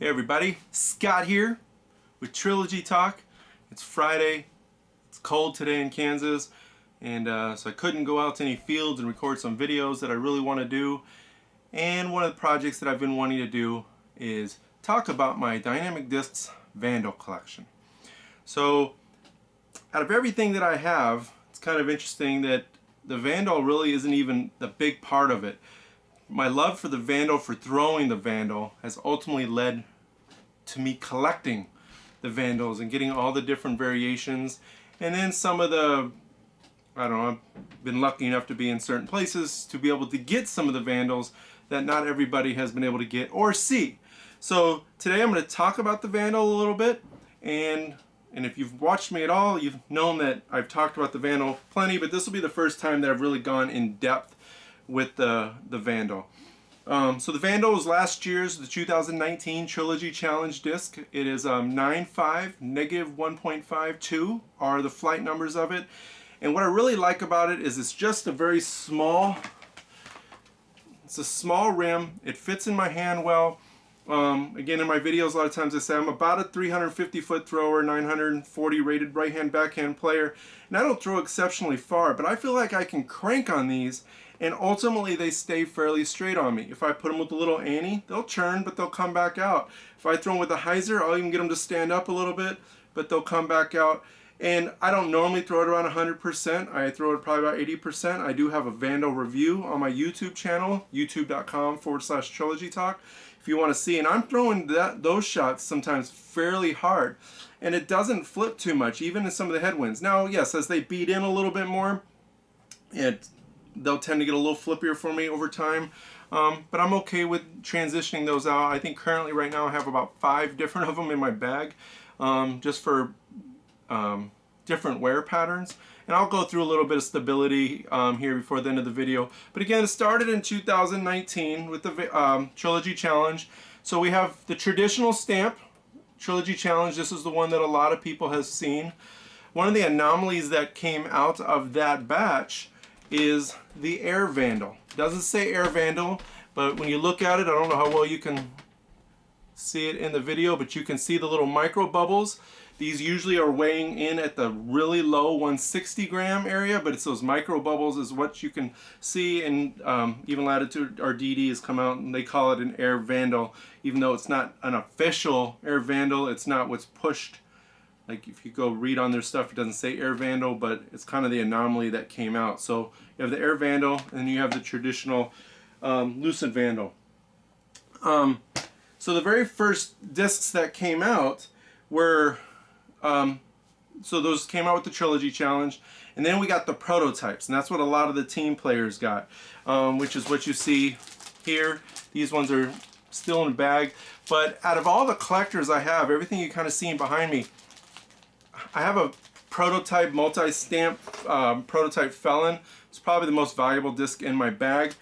Hey everybody, Scott here with Trilogy Talk. It's Friday, it's cold today in Kansas, and so I couldn't go out to any fields and record some videos that I really want to do. And one of the projects that I've been wanting to do is talk about my Dynamic Discs Vandal collection. So out of everything that I have, it's kind of interesting that the Vandal really isn't even the big part of it. My love for the Vandal, for throwing the Vandal, has ultimately led to me collecting the Vandals and getting all the different variations. And then some of the, I don't know, I've been lucky enough to be in certain places to be able to get some of the Vandals that not everybody has been able to get or see. So today I'm going to talk about the Vandal a little bit, and if you've watched me at all, you've known that I've talked about the Vandal plenty, but this will be the first time that I've really gone in depth with the Vandal. So the Vandal was last year's, the 2019 Trilogy Challenge disc. It is 9.5, -1.52 are the flight numbers of it. And what I really like about it is it's just a very small, it's a small rim. It fits in my hand well. Again, in my videos, a lot of times I say I'm about a 350-foot thrower, 940 rated right-hand backhand player, and I don't throw exceptionally far, but I feel like I can crank on these, and ultimately they stay fairly straight on me. If I put them with the little Annie, they'll churn, but they'll come back out. If I throw them with the hyzer, I'll even get them to stand up a little bit, but they'll come back out. And I don't normally throw it around 100%. I throw it probably about 80%. I do have a Vandal review on my YouTube channel, youtube.com/Trilogy Talk, if you want to see. And I'm throwing those shots sometimes fairly hard, and it doesn't flip too much, even in some of the headwinds. Now, yes, as they beat in a little bit more, they'll tend to get a little flippier for me over time. But I'm okay with transitioning those out. I think currently right now I have about 5 different of them in my bag, just for different wear patterns. And I'll go through a little bit of stability here before the end of the video. But again, it started in 2019 with the Trilogy Challenge. So we have the traditional stamp, Trilogy Challenge. This is the one that a lot of people have seen. One of the anomalies that came out of that batch is the Air Vandal. It doesn't say Air Vandal, but when you look at it, I don't know how well you can see it in the video, but you can see the little micro bubbles. These usually are weighing in at the really low 160 gram area, but it's those micro bubbles is what you can see. And even Latitude or DD has come out and they call it an Air Vandal, even though it's not an official Air Vandal. It's not what's pushed. Like if you go read on their stuff, it doesn't say Air Vandal, but it's kind of the anomaly that came out. So you have the Air Vandal, and then you have the traditional Lucid Vandal. So the very first discs that came out were, so those came out with the Trilogy Challenge, and then we got the prototypes, and that's what a lot of the team players got, which is what you see here. These ones are still in a bag, but out of all the collectors I have, everything you kind of see behind me, I have a prototype multi-stamp prototype Felon. It's probably the most valuable disc in my bag.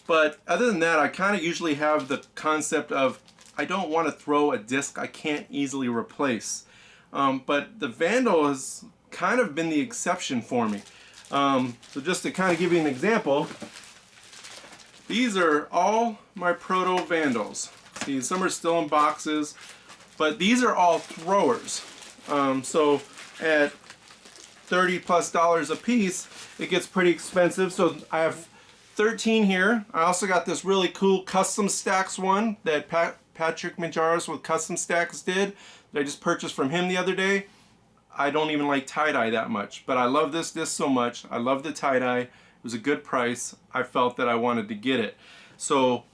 But other than that, I kind of usually have the concept of I don't want to throw a disc I can't easily replace. But the Vandal has kind of been the exception for me. So just to kind of give you an example, these are all my proto Vandals. See, some are still in boxes, but these are all throwers. So at $30+ a piece, it gets pretty expensive. So I have 13 here. I also got this really cool custom stacks one that Patrick Majaris with Custom Stacks did that I just purchased from him the other day. I don't even like tie-dye that much, but I love this disc so much. I love the tie-dye. It was a good price. I felt that I wanted to get it. So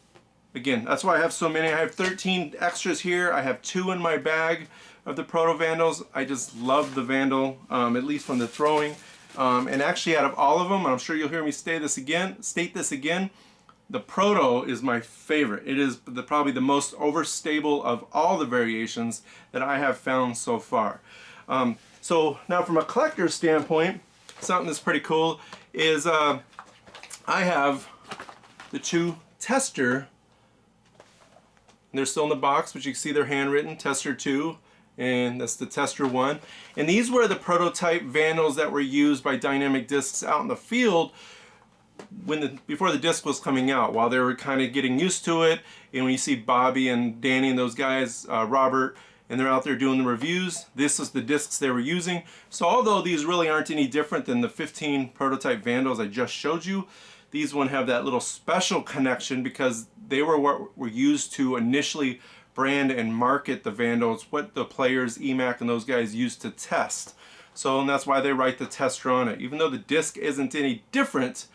again, that's why I have so many. I have 13 extras here. I have 2 in my bag of the Proto Vandals. I just love the Vandal, at least from the throwing. And actually out of all of them, and I'm sure you'll hear me state this again, the Proto is my favorite. It is probably the most overstable of all the variations that I have found so far. So now from a collector's standpoint, something that's pretty cool is I have the 2 Tester. They're still in the box, but you can see they're handwritten, Tester 2, and that's the Tester 1. And these were the prototype Vandals that were used by Dynamic Discs out in the field before the disc was coming out, while they were kind of getting used to it. And when you see Bobby and Danny and those guys, Robert, and they're out there doing the reviews, this is the discs they were using. So although these really aren't any different than the 15 prototype Vandals I just showed you, these one have that little special connection because they were what were used to initially brand and market the Vandals, what the players, EMAC and those guys used to test. So, and that's why they write the tester on it. Even though the disc isn't any different,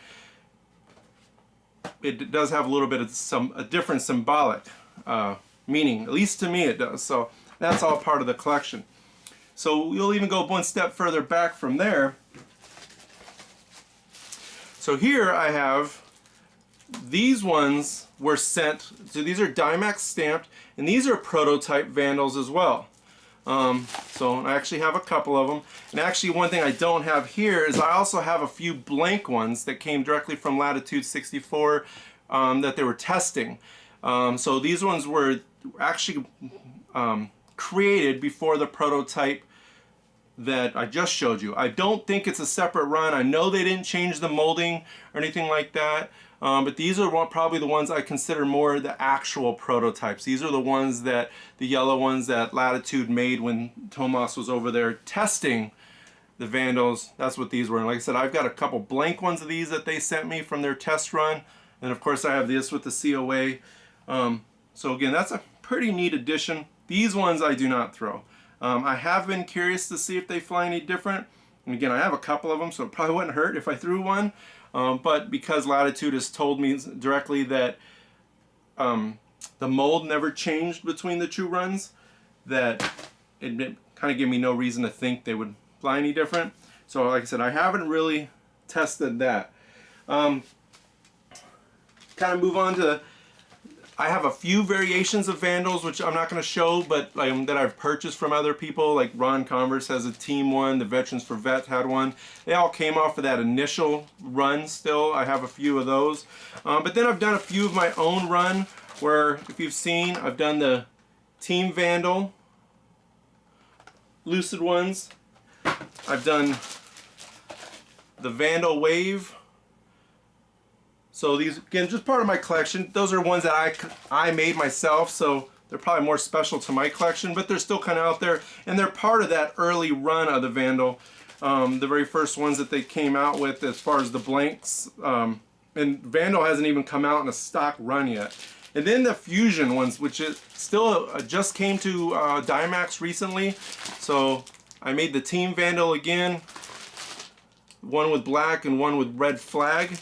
it does have a little bit of a different symbolic meaning. At least to me it does. So that's all part of the collection. So we'll even go one step further back from there. So here I have, these ones were sent, so these are Dyemax stamped, and these are prototype Vandals as well. So I actually have a couple of them. And actually one thing I don't have here is I also have a few blank ones that came directly from Latitude 64 that they were testing. So these ones were actually created before the prototype that I just showed you. I don't think it's a separate run. I know they didn't change the molding or anything like that. But these are probably the ones I consider more the actual prototypes. These are the ones that, the yellow ones that Latitude made when Tomas was over there testing the Vandals. That's what these were. And like I said, I've got a couple blank ones of these that they sent me from their test run. And of course I have this with the COA. So again, that's a pretty neat addition. These ones I do not throw. I have been curious to see if they fly any different. And again, I have a couple of them, so it probably wouldn't hurt if I threw one. But because Latitude has told me directly that the mold never changed between the two runs, that it kind of gave me no reason to think they would fly any different. So like I said, I haven't really tested that. Kind of move on to, I have a few variations of Vandals, which I'm not going to show, but that I've purchased from other people. Like Ron Converse has a team one, the Veterans for Vets had one. They all came off of that initial run still. I have a few of those. But then I've done a few of my own run, where if you've seen, I've done the Team Vandal Lucid ones. I've done the Vandal Wave. So these, again, just part of my collection. Those are ones that I made myself, so they're probably more special to my collection, but they're still kind of out there, and they're part of that early run of the Vandal. The very first ones that they came out with as far as the blanks. And Vandal hasn't even come out in a stock run yet. And then the Fuzion ones, which is still just came to Dyemax recently. So I made the Team Vandal again, one with black and one with red flag.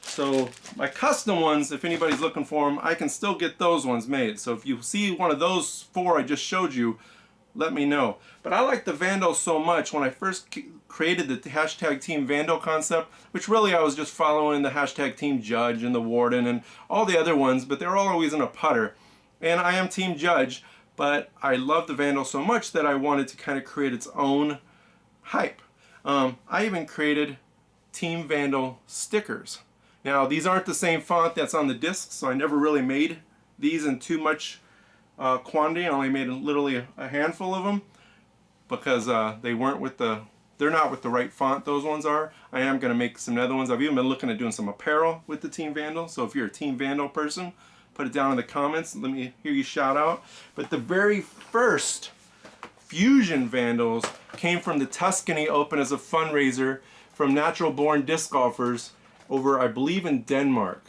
So my custom ones, if anybody's looking for them, I can still get those ones made. So if you see one of those four I just showed you, let me know. But I like the Vandal so much. When I first created the hashtag Team Vandal concept, which really I was just following the hashtag Team Judge and the Warden and all the other ones, but they're all always in a putter. And I am Team Judge, but I love the Vandal so much that I wanted to kind of create its own hype. I even created Team Vandal stickers. Now these aren't the same font that's on the disc, so I never really made these in too much quantity. I only made literally a handful of them because they weren't with the, they're not with the right font, those ones are. I am going to make some other ones. I've even been looking at doing some apparel with the Team Vandal, so if you're a Team Vandal person, put it down in the comments. Let me hear you shout out. But the very first Fuzion Vandals came from the Tuscany Open as a fundraiser from natural born disc golfers over, I believe, in Denmark,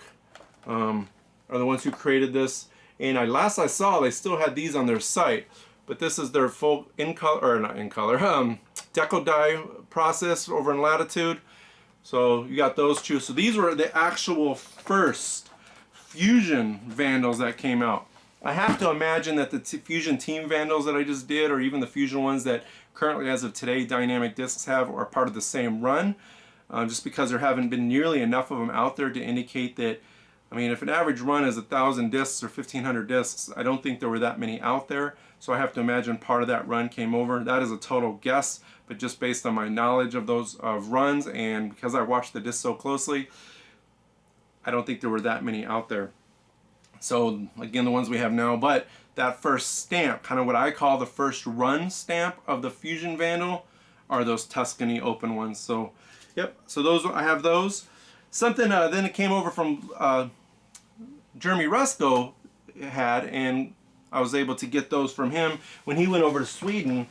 are the ones who created this. And last I saw, they still had these on their site, but this is their full in color, or not in color, deco dye process over in Latitude. So you got those two. So these were the actual first Fuzion Vandals that came out. I have to imagine that the Fuzion Team Vandals that I just did, or even the Fuzion ones that currently, as of today, Dynamic Discs have, are part of the same run. Just because there haven't been nearly enough of them out there to indicate that, I mean, if an average run is 1,000 discs or 1,500 discs, I don't think there were that many out there. So I have to imagine part of that run came over. That is a total guess, but just based on my knowledge of those runs and because I watched the discs so closely, I don't think there were that many out there. So again, the ones we have now, but that first stamp, kind of what I call the first run stamp of the Fuzion Vandal, are those Tuscany Open ones. So yep, so those, I have those. Something then it came over from Jeremy Rusko had, and I was able to get those from him when he went over to Sweden.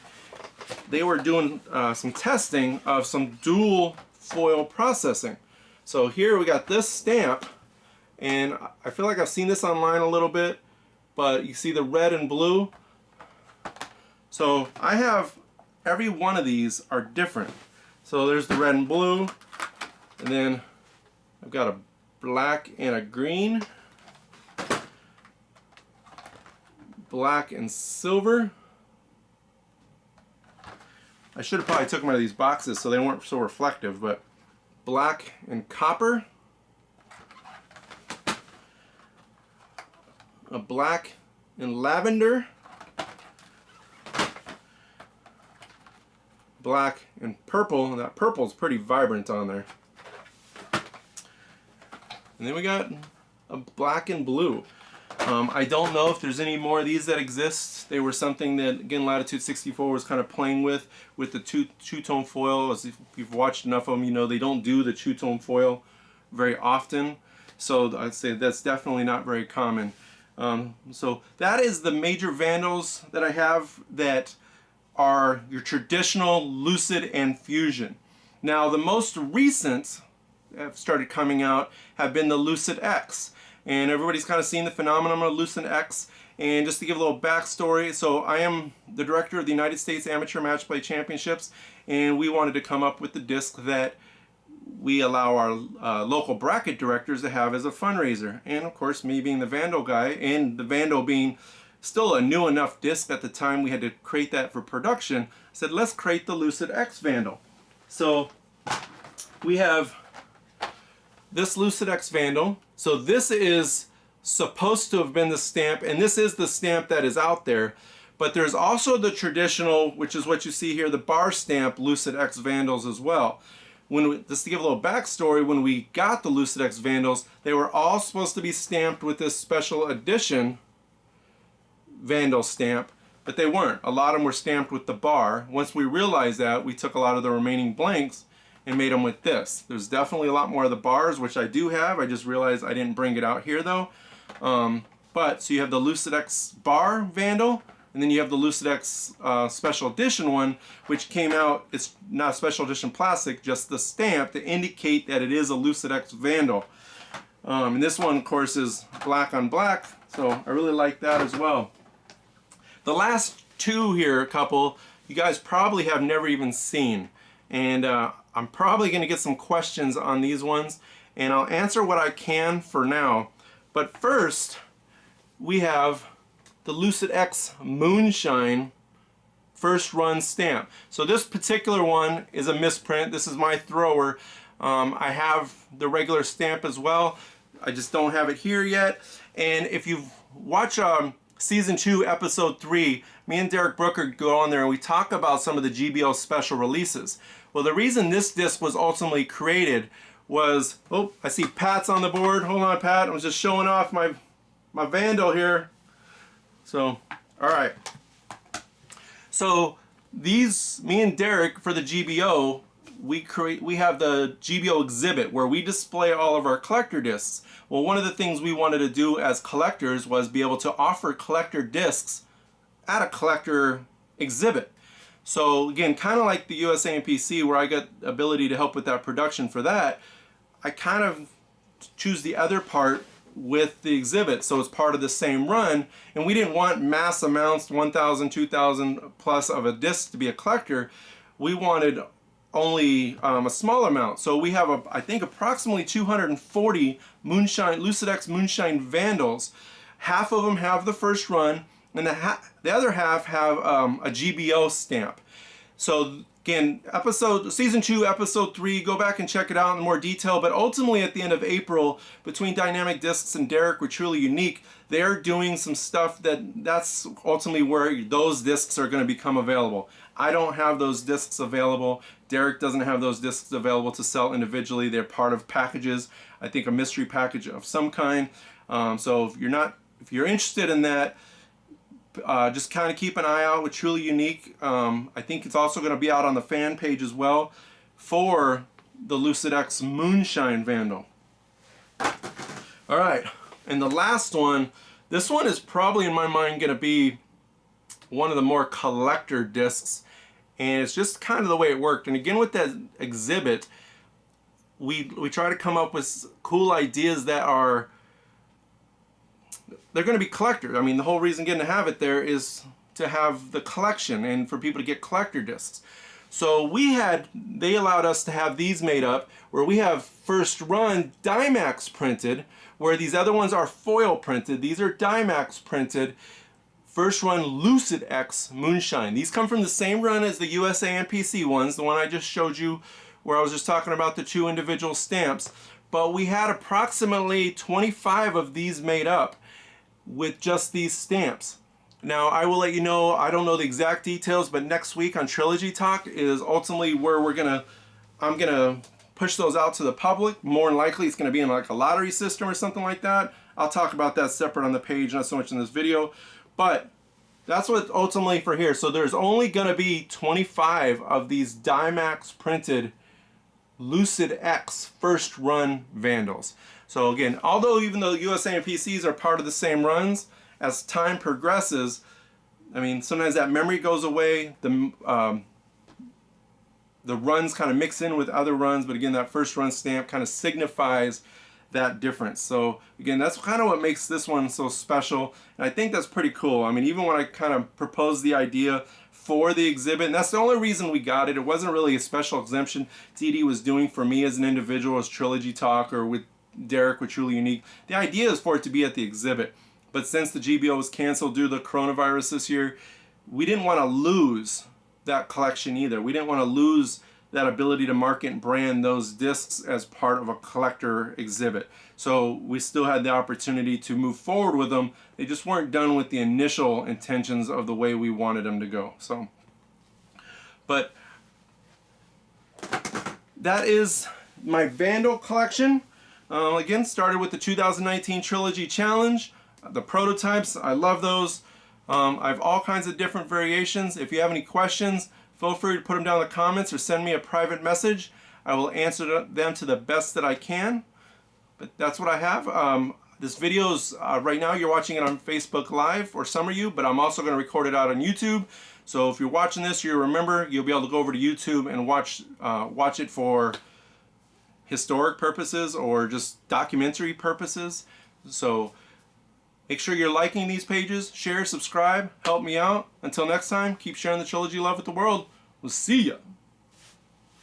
They were doing some testing of some dual foil processing. So here we got this stamp, and I feel like I've seen this online a little bit, but you see the red and blue. So I have, every one of these are different. So there's the red and blue, and then I've got a black and a green, black and silver. I should have probably took them out of these boxes so they weren't so reflective, but black and copper, a black and lavender, black and purple, and that purple is pretty vibrant on there. And then we got a black and blue. I don't know if there's any more of these that exist. They were something that, again, Latitude 64 was kind of playing with the two-tone foil. As if you've watched enough of them, you know they don't do the two-tone foil very often. So I'd say that's definitely not very common. So that is the major Vandals that I have that are your traditional Lucid and Fuzion. Now the most recent that have started coming out have been the Lucid X. And everybody's kind of seen the phenomenon of Lucid X. And just to give a little backstory, so I am the director of the United States Amateur Match Play Championships, and we wanted to come up with the disc that we allow our local bracket directors to have as a fundraiser. And of course, me being the Vandal guy, and the Vandal being still a new enough disc at the time we had to create that for production, I said, let's create the Lucid X Vandal. So we have this Lucid X Vandal. So this is supposed to have been the stamp, and this is the stamp that is out there. But there's also the traditional, which is what you see here, the bar stamp Lucid X Vandals as well. Just to give a little backstory, when we got the Lucid X Vandals, they were all supposed to be stamped with this special edition Vandal stamp, but they weren't. A lot of them were stamped with the bar. Once we realized that, we took a lot of the remaining blanks and made them with this. There's definitely a lot more of the bars, which I do have. I just realized I didn't bring it out here though. But so you have the Lucid X bar Vandal, and then you have the Lucid X special edition one, which came out. It's not special edition plastic, just the stamp to indicate that it is a Lucid X Vandal. And this one, of course, is black on black, so I really like that as well. The last two here, a couple, you guys probably have never even seen. And I'm probably going to get some questions on these ones, and I'll answer what I can for now. But first, we have the Lucid X Moonshine first run stamp. So this particular one is a misprint. This is my thrower. I have the regular stamp as well. I just don't have it here yet. And if you've watched Season 2, Episode 3, me and Derek Brooker go on there and we talk about some of the GBO special releases. Well, the reason this disc was ultimately created was, oh, I see Pat's on the board. Hold on, Pat. I was just showing off my Vandal here. So, all right. So these, me and Derek, for the GBO, we have the GBO exhibit where we display all of our collector discs. Well, one of the things we wanted to do as collectors was be able to offer collector discs at a collector exhibit. So again, kind of like the USAMPC where I got the ability to help with that production for that, I kind of choose the other part with the exhibit, so it's part of the same run. And we didn't want mass amounts, 1,000, 2,000 plus of a disc to be a collector. We wanted only a small amount. So we have, I think, approximately 240 Moonshine, Lucid X Moonshine Vandals. Half of them have the first run, and the other half have a GBO stamp. So again, Season 2, Episode 3, go back and check it out in more detail. But ultimately, at the end of April, between Dynamic Discs and Derek with Truly Unique, they're doing some stuff that's ultimately where those discs are going to become available. I don't have those discs available. Derek doesn't have those discs available to sell individually. They're part of packages. I think a mystery package of some kind. So if you're interested in that, just kind of keep an eye out with Truly Unique. I think it's also going to be out on the fan page as well for the Lucid X Moonshine Vandal. Alright, and the last one, this one is probably in my mind going to be one of the more collector discs, and it's just kind of the way it worked. And again, with that exhibit, we try to come up with cool ideas that are, they're going to be collector. I mean, the whole reason getting to have it there is to have the collection and for people to get collector discs. So they allowed us to have these made up where we have first run Dyemax printed, where these other ones are foil printed. These are Dyemax printed. First run Lucid X Moonshine. These come from the same run as the USAMPC ones, the one I just showed you where I was just talking about the two individual stamps. But we had approximately 25 of these made up with just these stamps. Now, I will let you know, I don't know the exact details, but next week on Trilogy Talk is ultimately where I'm gonna push those out to the public. More than likely, it's gonna be in like a lottery system or something like that. I'll talk about that separate on the page, not so much in this video, but that's what ultimately for here. So there's only gonna be 25 of these Dyemax printed Lucid X first run Vandals. So again, although even though USAMPCs are part of the same runs, as time progresses, I mean, sometimes that memory goes away, the runs kind of mix in with other runs, but again, that first run stamp kind of signifies that difference. So again, that's kind of what makes this one so special, and I think that's pretty cool. I mean, even when I kind of proposed the idea for the exhibit, and that's the only reason we got it. It wasn't really a special exemption TD was doing for me as an individual, as Trilogy Talk, or with Derek with Truly Unique. The idea is for it to be at the exhibit. But since the GBO was canceled due to the coronavirus this year, we didn't want to lose that collection either. We didn't want to lose that ability to market and brand those discs as part of a collector exhibit. So we still had the opportunity to move forward with them. They just weren't done with the initial intentions of the way we wanted them to go. So, but that is my Vandal collection. Again, started with the 2019 Trilogy Challenge. The prototypes, I love those. I have all kinds of different variations. If you have any questions, feel free to put them down in the comments or send me a private message. I will answer them to the best that I can. But that's what I have. This video is, right now you're watching it on Facebook Live, or some of you, but I'm also going to record it out on YouTube. So if you're watching this, you'll be able to go over to YouTube and watch it for historic purposes or just documentary purposes. So make sure you're liking these pages, share, subscribe, help me out. Until next time, keep sharing the Trilogy love with the world. We'll see ya.